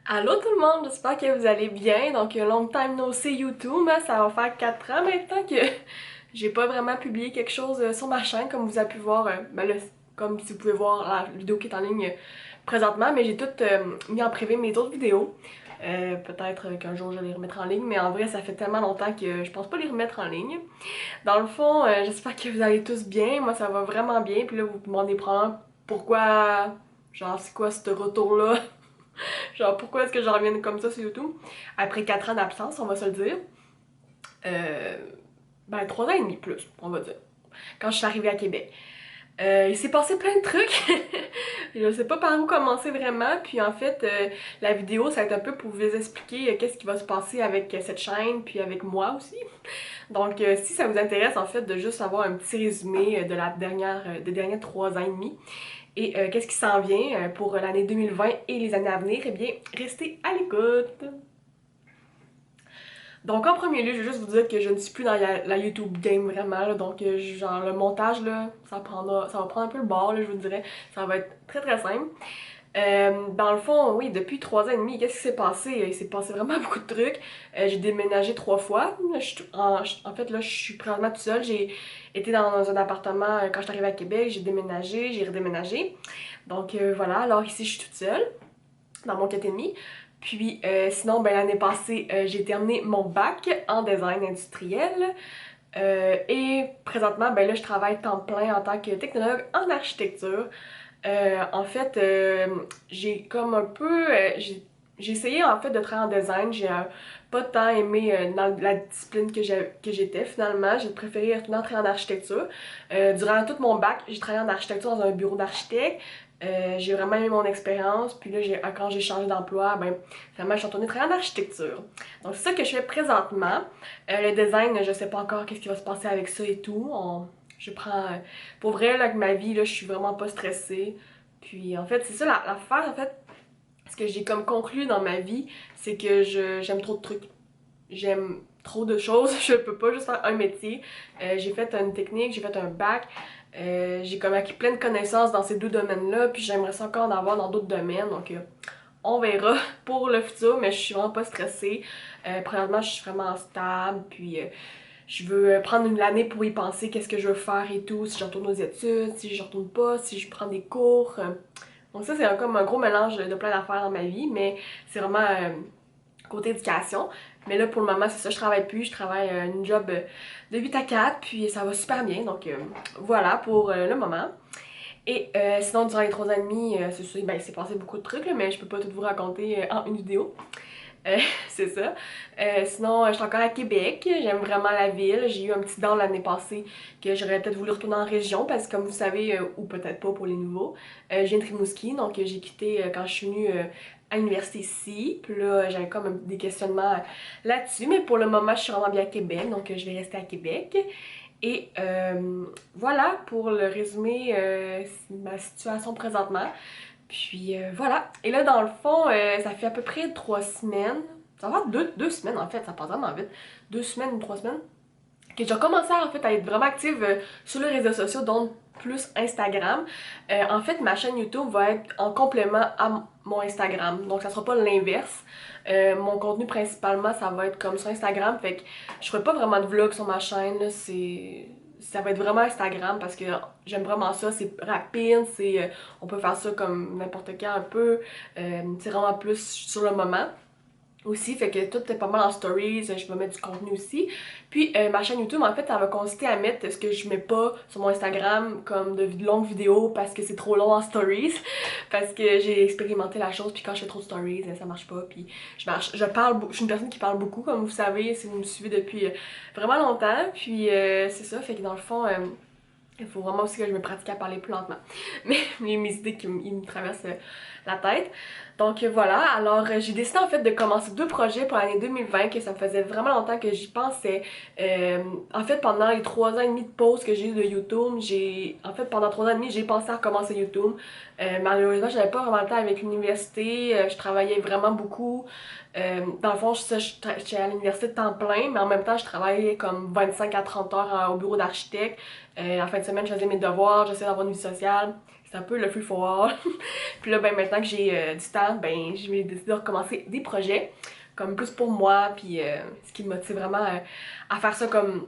Allô tout le monde, j'espère que vous allez bien. Donc, long time no see YouTube, hein. Ça va faire 4 ans maintenant que j'ai pas vraiment publié quelque chose sur ma chaîne, comme vous avez pu voir, ben là, comme si vous pouvez voir la vidéo qui est en ligne présentement, mais j'ai tout mis en privé mes autres vidéos. Peut-être qu'un jour je vais les remettre en ligne, mais en vrai, ça fait tellement longtemps que je pense pas les remettre en ligne. Dans le fond, j'espère que vous allez tous bien. Moi, ça va vraiment bien. Puis là, vous vous demandez probablement pourquoi, genre, c'est quoi ce retour-là? Genre, pourquoi est-ce que je reviens comme ça sur YouTube? Après 4 ans d'absence, on va se le dire. Euh, ben, 3 ans et demi plus, on va dire. Quand je suis arrivée à Québec. Il s'est passé plein de trucs. Je sais pas par où commencer vraiment. Puis en fait, la vidéo, ça va être un peu pour vous expliquer qu'est-ce qui va se passer avec cette chaîne, puis avec moi aussi. Donc, si ça vous intéresse, en fait, de juste avoir un petit résumé de la dernière, des derniers 3 ans et demi, et qu'est-ce qui s'en vient pour l'année 2020 et les années à venir, eh bien, restez à l'écoute! Donc, en premier lieu, je vais juste vous dire que je ne suis plus dans la YouTube game vraiment, là, donc genre le montage, là, ça va prendre un peu le bord, là, je vous dirais. Ça va être très très simple. Dans le fond, oui, depuis 3 ans et demi, qu'est-ce qui s'est passé? Il s'est passé vraiment beaucoup de trucs. J'ai déménagé 3 fois. En fait, là, je suis présentement toute seule. J'ai été dans un appartement quand je suis arrivée à Québec. J'ai déménagé, j'ai redéménagé. Donc voilà, alors ici, je suis toute seule, dans mon 4,5. Puis sinon, ben, l'année passée, j'ai terminé mon bac en design industriel. Et présentement, ben là, je travaille temps plein en tant que technologue en architecture. En fait, j'ai comme un peu... j'ai essayé en fait de travailler en design. J'ai pas tant aimé dans la discipline que j'étais finalement. J'ai préféré retourner en travailler en architecture. Durant tout mon bac, j'ai travaillé en architecture dans un bureau d'architecte. J'ai vraiment aimé mon expérience. Puis là, quand j'ai changé d'emploi, ben finalement, je suis retournée travailler en architecture. Donc c'est ça que je fais présentement. Le design, je sais pas encore qu'est-ce qui va se passer avec ça et tout. Je prends... pour vrai, là, avec ma vie, là, je suis vraiment pas stressée. Puis, en fait, c'est ça l'affaire, en fait. Ce que j'ai comme conclu dans ma vie, c'est que j'aime trop de trucs. J'aime trop de choses. Je peux pas juste faire un métier. J'ai fait une technique, j'ai fait un bac. J'ai comme acquis plein de connaissances dans ces deux domaines-là. Puis, j'aimerais ça encore en avoir dans d'autres domaines. Donc, on verra pour le futur, mais je suis vraiment pas stressée. Premièrement, je suis vraiment stable. Puis, je veux prendre une année pour y penser, qu'est-ce que je veux faire et tout, si je retourne aux études, si je retourne pas, si je prends des cours. Donc ça, c'est comme un gros mélange de plein d'affaires dans ma vie, mais c'est vraiment côté éducation. Mais là, pour le moment, c'est ça, je travaille plus, je travaille une job de 8 à 4, puis ça va super bien. Donc voilà pour le moment. Et sinon, durant les 3 ans et demi, c'est sûr, ben, il s'est passé beaucoup de trucs, là, mais je peux pas tout vous raconter en une vidéo. Euh, c'est ça. Sinon, je suis encore à Québec. J'aime vraiment la ville. J'ai eu un petit down l'année passée que j'aurais peut-être voulu retourner en région parce que, comme vous savez, ou peut-être pas pour les nouveaux, je viens de Rimouski. Donc, j'ai quitté quand je suis venue à l'université ici. Puis là, j'avais comme des questionnements là-dessus. Mais pour le moment, je suis vraiment bien à Québec. Donc, je vais rester à Québec. Et voilà pour le résumé ma situation présentement. Puis voilà. Et là, dans le fond, ça fait à peu près 3 semaines. Ça va faire deux semaines en fait, ça passe vraiment vite. 2 semaines ou 3 semaines. Que j'ai commencé en fait à être vraiment active sur les réseaux sociaux, dont plus Instagram. En fait, ma chaîne YouTube va être en complément à mon Instagram. Donc ça sera pas l'inverse. Mon contenu principalement, ça va être comme sur Instagram. Fait que je ferai pas vraiment de vlog sur ma chaîne. Là, ça va être vraiment Instagram parce que j'aime vraiment ça, c'est rapide, on peut faire ça comme n'importe quand un peu, c'est vraiment plus sur le moment aussi, fait que tout est pas mal en stories, je vais mettre du contenu aussi. Puis ma chaîne YouTube, en fait, elle va consister à mettre ce que je mets pas sur mon Instagram comme de longues vidéos parce que c'est trop long en stories, parce que j'ai expérimenté la chose, puis quand je fais trop de stories, ça marche pas, puis je suis une personne qui parle beaucoup, comme vous savez, si vous me suivez depuis vraiment longtemps, puis c'est ça, fait que dans le fond... il faut vraiment aussi que je me pratique à parler plus lentement. Mais mes idées qui me traversent la tête. Donc voilà, alors j'ai décidé en fait de commencer 2 projets pour l'année 2020 que ça me faisait vraiment longtemps que j'y pensais. En fait, pendant les 3 ans et demi de pause que j'ai eu de YouTube, en fait, pendant 3 ans et demi, j'ai pensé à recommencer YouTube. Malheureusement, j'avais pas vraiment le temps avec l'université, je travaillais vraiment beaucoup. Dans le fond, j'étais à l'université de temps plein, mais en même temps, je travaillais comme 25 à 30 heures au bureau d'architecte. En fin de semaine, je faisais mes devoirs, j'essayais d'avoir une vie sociale. c'est un peu le free for all. Puis là, ben maintenant que j'ai du temps, ben je vais décider de recommencer des projets, comme plus pour moi, puis ce qui me motive vraiment à faire ça comme...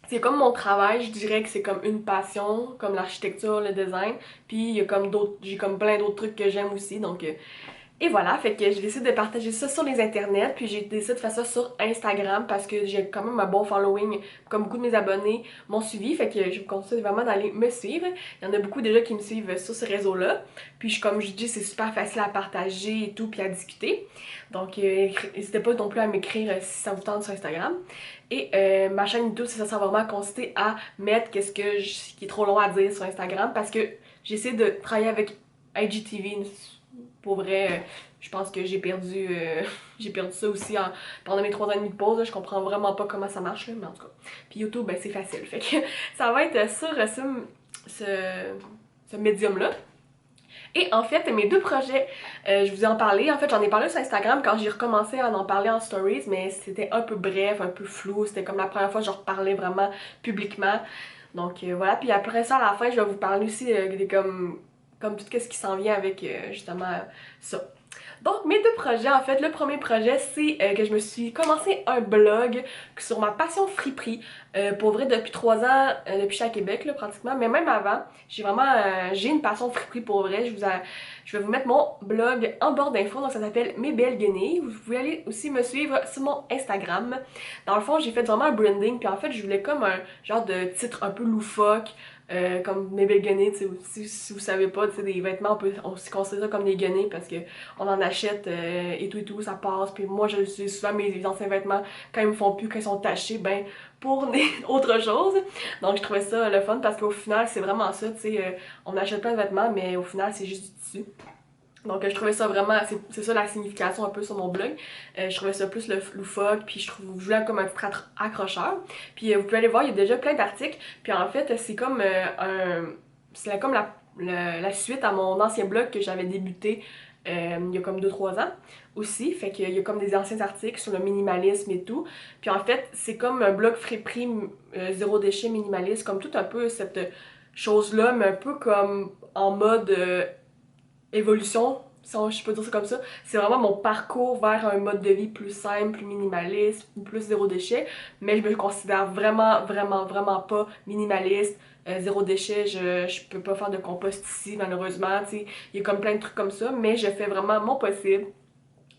C'est comme mon travail, je dirais que c'est comme une passion, comme l'architecture, le design, puis il y a comme d'autres, j'ai comme plein d'autres trucs que j'aime aussi, donc et voilà, fait que j'ai décidé de partager ça sur les internets, puis j'ai décidé de faire ça sur Instagram parce que j'ai quand même un bon following, comme beaucoup de mes abonnés m'ont suivi, fait que je vous conseille vraiment d'aller me suivre. Il y en a beaucoup déjà qui me suivent sur ce réseau-là, puis comme je dis, c'est super facile à partager et tout, puis à discuter. Donc n'hésitez pas non plus à m'écrire si ça vous tente sur Instagram. Et ma chaîne YouTube, ça va vraiment consister à mettre qu'est-ce qui est trop long à dire sur Instagram parce que j'essaie de travailler avec IGTV. Pour vrai, je pense que j'ai perdu, j'ai perdu ça aussi pendant mes 3 ans et demi de pause. Là, je comprends vraiment pas comment ça marche, là, mais en tout cas. Puis YouTube, ben, c'est facile. Fait que ça va être sur ce médium-là. Et en fait, mes deux projets, je vous ai en parlé. En fait, j'en ai parlé sur Instagram quand j'ai recommencé à en parler en stories, mais c'était un peu bref, un peu flou. C'était comme la première fois que je reparlais vraiment publiquement. Donc voilà. Puis après ça, à la fin, je vais vous parler aussi comme tout ce qui s'en vient avec justement ça. Donc mes deux projets, en fait, le premier projet c'est que je me suis commencé un blog sur ma passion friperie. Pour vrai, depuis 3 ans, depuis que je suis à Québec là, pratiquement, mais même avant, j'ai une passion friperie pour vrai. Je vais vous mettre mon blog en barre d'infos, donc ça s'appelle Mes Belles Guenilles. Vous pouvez aller aussi me suivre sur mon Instagram. Dans le fond, j'ai fait vraiment un branding, puis en fait, je voulais comme un genre de titre un peu loufoque. Comme mes belles guenilles, si vous savez pas, des vêtements, on se considère ça comme des guenilles parce que on en achète et tout, ça passe. Puis moi, je suis souvent mes anciens vêtements, quand ils me font plus, quand ils sont tachés, ben pour autre chose. Donc je trouvais ça le fun parce qu'au final, c'est vraiment ça, on achète plein de vêtements, mais au final, c'est juste du tissu. Donc je trouvais ça vraiment, c'est ça la signification un peu sur mon blog. Je trouvais ça plus le loufoque, puis je voulais comme un petit accrocheur. Puis vous pouvez aller voir, il y a déjà plein d'articles. Puis en fait, c'est comme c'est comme la suite à mon ancien blog que j'avais débuté il y a comme 2-3 ans aussi. Fait qu'il y a comme des anciens articles sur le minimalisme et tout. Puis en fait, c'est comme un blog friperie zéro déchet minimaliste, comme tout un peu cette chose-là, mais un peu comme en mode évolution, si je peux dire ça comme ça. C'est vraiment mon parcours vers un mode de vie plus simple, plus minimaliste, plus zéro déchet. Mais je me considère vraiment pas minimaliste. Zéro déchet, je peux pas faire de compost ici, malheureusement. Il y a comme plein de trucs comme ça, mais je fais vraiment mon possible.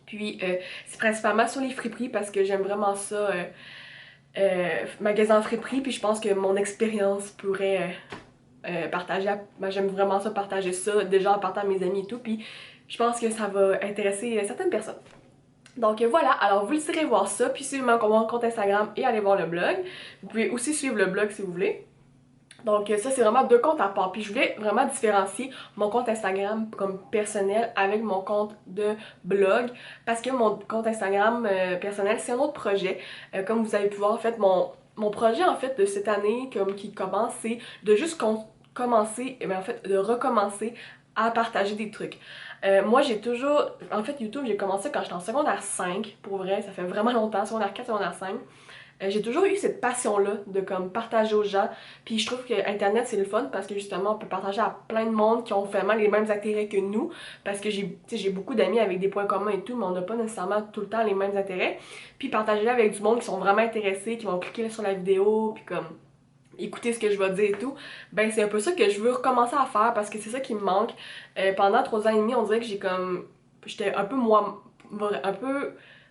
Puis c'est principalement sur les friperies parce que j'aime vraiment ça, magasin en friperie. Puis je pense que mon expérience pourrait partager, j'aime vraiment ça, partager ça, déjà en partant à mes amis et tout, puis je pense que ça va intéresser certaines personnes. Donc voilà, alors vous irez voir ça, puis suivez mon compte Instagram et allez voir le blog. Vous pouvez aussi suivre le blog si vous voulez. Donc ça c'est vraiment deux comptes à part, puis je voulais vraiment différencier mon compte Instagram comme personnel avec mon compte de blog, parce que mon compte Instagram personnel c'est un autre projet. Comme vous avez pu voir en fait, mon projet en fait de cette année qui commence, c'est de juste commencer, et bien en fait de recommencer à partager des trucs. Moi j'ai toujours, en fait YouTube j'ai commencé quand j'étais en secondaire 5, pour vrai, ça fait vraiment longtemps, secondaire 4, secondaire 5. J'ai toujours eu cette passion-là de comme partager aux gens. Puis je trouve que Internet c'est le fun parce que justement on peut partager à plein de monde qui ont vraiment les mêmes intérêts que nous. Parce que j'ai beaucoup d'amis avec des points communs et tout, mais on n'a pas nécessairement tout le temps les mêmes intérêts. Puis partager avec du monde qui sont vraiment intéressés, qui vont cliquer sur la vidéo, puis comme écouter ce que je vais dire et tout, ben c'est un peu ça que je veux recommencer à faire parce que c'est ça qui me manque. Pendant 3 ans et demi, on dirait que j'étais un peu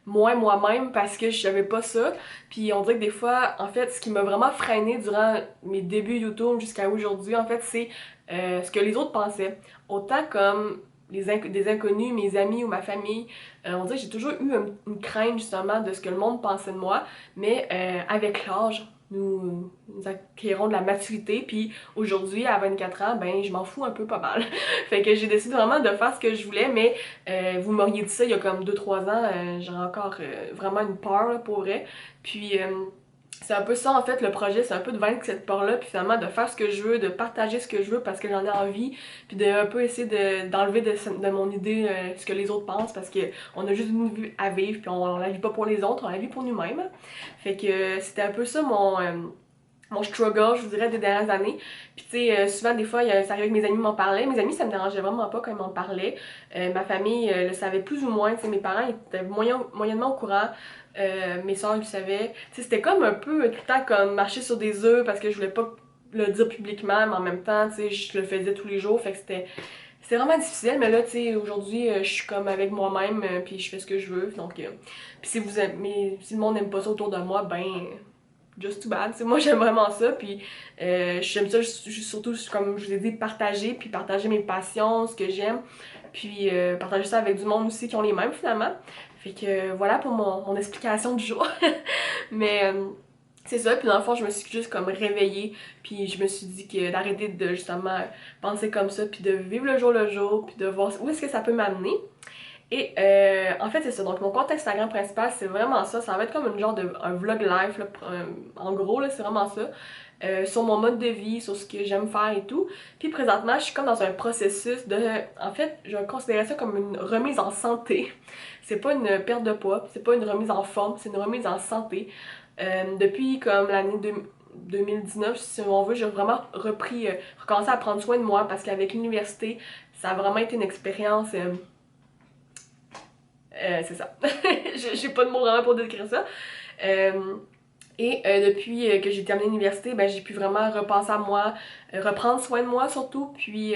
moins moi-même parce que je savais pas ça. Puis on dirait que des fois, en fait, ce qui m'a vraiment freiné durant mes débuts YouTube jusqu'à aujourd'hui, en fait, c'est ce que les autres pensaient. Autant comme des inconnus, mes amis ou ma famille, on dirait que j'ai toujours eu une crainte justement de ce que le monde pensait de moi, mais avec l'âge, nous acquérons de la maturité, puis aujourd'hui, à 24 ans, ben je m'en fous un peu pas mal. Fait que j'ai décidé vraiment de faire ce que je voulais, mais vous m'auriez dit ça il y a comme 2-3 ans, j'aurais encore vraiment une peur là, pour vrai. Puis c'est un peu ça en fait le projet, c'est un peu de vaincre cette peur-là, puis finalement de faire ce que je veux, de partager ce que je veux parce que j'en ai envie, puis de un peu essayer d'enlever de mon idée ce que les autres pensent parce que on a juste une vie à vivre, puis on la vit pas pour les autres, on la vit pour nous-mêmes. Fait que c'était un peu ça mon struggle, je vous dirais, des dernières années. Puis tu sais, souvent des fois, ça arrivait que mes amis m'en parlaient. Mes amis, ça me dérangeait vraiment pas quand ils m'en parlaient. Ma famille le savait plus ou moins, tu sais, mes parents étaient moyennement au courant. Mes soeurs le savaient. Tu sais, c'était comme un peu tout le temps comme marcher sur des œufs parce que je voulais pas le dire publiquement, mais en même temps, tu sais, je le faisais tous les jours, fait que c'était vraiment difficile, mais là, tu sais, aujourd'hui, je suis comme avec moi-même, puis je fais ce que je veux, donc, puis si vous aimez, si le monde n'aime pas ça autour de moi, ben, just too bad, moi j'aime vraiment ça, puis j'aime ça surtout, comme je vous ai dit, partager, puis partager mes passions, ce que j'aime, puis partager ça avec du monde aussi qui ont les mêmes, finalement, fait que voilà pour mon explication du jour, mais... c'est ça, puis dans le fond, je me suis juste comme réveillée, puis je me suis dit que d'arrêter de justement penser comme ça, puis de vivre le jour, puis de voir où est-ce que ça peut m'amener. Et en fait, c'est ça. Donc, mon compte Instagram principal, c'est vraiment ça. Ça va être comme une genre de un vlog live, là, en gros, là, c'est vraiment ça. Sur mon mode de vie, sur ce que j'aime faire et tout. Puis présentement, je suis comme dans un processus de... En fait, je considérais ça comme une remise en santé. C'est pas une perte de poids, c'est pas une remise en forme, c'est une remise en santé. Depuis comme l'année 2019, si on veut, j'ai vraiment recommencé à prendre soin de moi parce qu'avec l'université, ça a vraiment été une expérience... c'est ça. J'ai pas de mots vraiment pour décrire ça. Depuis que j'ai terminé l'université, ben, j'ai pu vraiment repenser à moi, reprendre soin de moi surtout, puis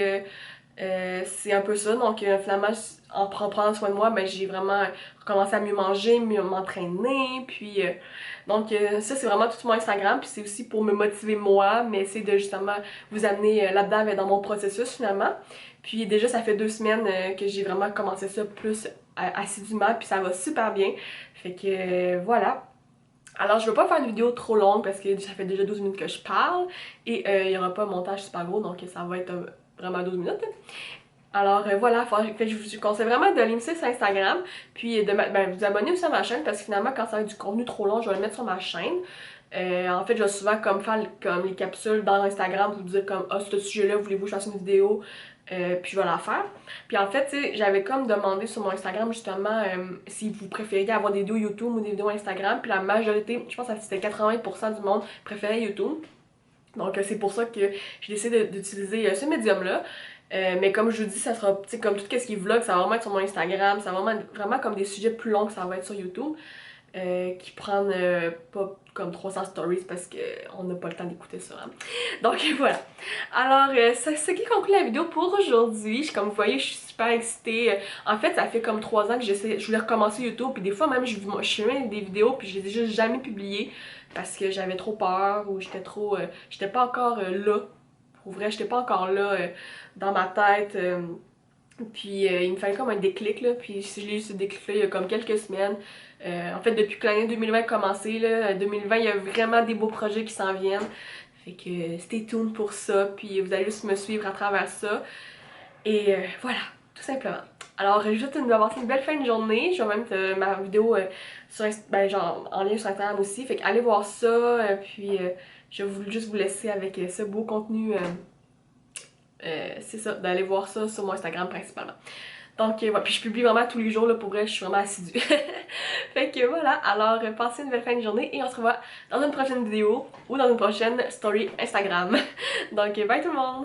c'est un peu ça. Donc finalement, en prenant soin de moi, ben, j'ai vraiment recommencé à mieux manger, mieux m'entraîner, puis ça c'est vraiment tout mon Instagram, puis c'est aussi pour me motiver moi, mais c'est de justement vous amener là-dedans dans mon processus finalement. Puis déjà ça fait 2 semaines que j'ai vraiment commencé ça plus assidûment, puis ça va super bien. Fait que voilà. Alors, je veux pas faire une vidéo trop longue parce que ça fait déjà 12 minutes que je parle et il y aura pas un montage super gros, donc ça va être vraiment 12 minutes. Alors voilà, je vous conseille vraiment d'aller me suivre sur Instagram, puis de vous abonner aussi à ma chaîne parce que finalement, quand ça va être du contenu trop long, je vais le mettre sur ma chaîne. En fait, je vais souvent comme faire comme les capsules dans Instagram pour vous dire comme ah, ce sujet-là, voulez-vous que je fasse une vidéo? Puis je vais la faire. Puis en fait, tu sais, j'avais comme demandé sur mon Instagram justement si vous préfériez avoir des vidéos YouTube ou des vidéos Instagram. Puis la majorité, je pense que c'était 80% du monde préférait YouTube. Donc c'est pour ça que j'ai décidé d'utiliser ce médium-là. Mais comme je vous dis, ça sera, tu sais, comme tout ce qui est vlog, ça va vraiment être sur mon Instagram. Ça va vraiment comme des sujets plus longs que ça va être sur YouTube. Qui prennent pas comme 300 stories parce qu'on n'a pas le temps d'écouter ça. Hein. Donc voilà. Alors, c'est ce qui conclut la vidéo pour aujourd'hui. Comme vous voyez, je suis super excitée. En fait, ça fait comme 3 ans que je voulais recommencer YouTube. Puis des fois même, je fais des vidéos puis je les ai juste jamais publiées parce que j'avais trop peur ou j'étais pas encore là. Pour vrai, j'étais pas encore là dans ma tête. Puis il me fallait comme un déclic là, puis j'ai eu ce déclic là il y a comme quelques semaines. En fait depuis que l'année 2020 a commencé là, 2020 il y a vraiment des beaux projets qui s'en viennent. Fait que stay tuned pour ça, puis vous allez juste me suivre à travers ça. Et voilà, tout simplement. Alors je vous souhaite d'avoir une belle fin de journée. Je vais mettre ma vidéo genre, en lien sur Instagram aussi. Fait que allez voir ça, puis je vais juste vous laisser avec ce beau contenu. C'est ça, d'aller voir ça sur mon Instagram principalement. Donc voilà, puis je publie vraiment tous les jours, là, pour vrai, je suis vraiment assidue. Fait que voilà, alors passez une belle fin de journée et on se revoit dans une prochaine vidéo ou dans une prochaine story Instagram. Donc bye tout le monde!